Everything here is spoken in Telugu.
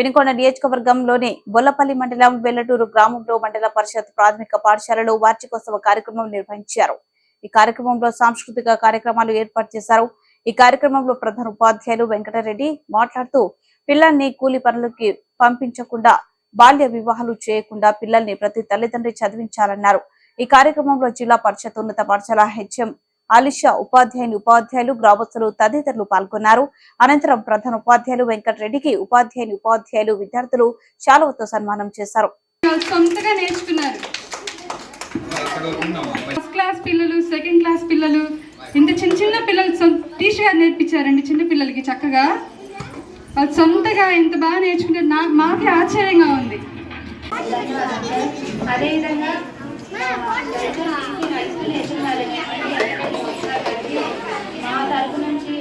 వినుకొండ నియోజకవర్గంలోని బొల్లపల్లి మండలం వెల్లటూరు గ్రామంలో మండల పరిషత్ ప్రాథమిక పాఠశాలలో వార్షికోత్సవ కార్యక్రమం నిర్వహించారు. ఈ కార్యక్రమంలో సాంస్కృతిక కార్యక్రమాలు ఏర్పాటు చేశారు. ఈ కార్యక్రమంలో ప్రధాన ఉపాధ్యాయులు వెంకటరెడ్డి మాట్లాడుతూ పిల్లల్ని కూలి పనులకి పంపించకుండా బాల్య వివాహాలు చేయకుండా పిల్లల్ని ప్రతి తల్లిదండ్రి చదివించాలన్నారు. ఈ కార్యక్రమంలో జిల్లా పరిషత్ ఉన్నత పాఠశాల హెచ్ఎం ఆలిషా ఉపాధ్యాయులు గ్రామస్తులు తదితరులు పాల్గొన్నారు. అనంతరం ప్రధాన ఉపాధ్యాయులు వెంకటరెడ్డికి ఉపాధ్యాయులు విద్యార్థులు శాలువతో సన్మానం చేశారు. సొంతగా నేర్చుకున్నారు. ఫస్ట్ క్లాస్ పిల్లలు, సెకండ్ క్లాస్ పిల్లలు, ఇంత చిన్న పిల్లలు టీచర్ గారు నేర్పించారండి. చిన్న పిల్లలకి చక్కగా వాళ్ళు సొంతగా ఎంత బాగా నేర్చుకుంటారు. మాకే ఆశ్చర్యంగా ఉంది. అదేవిధంగా మా తరపు నుంచి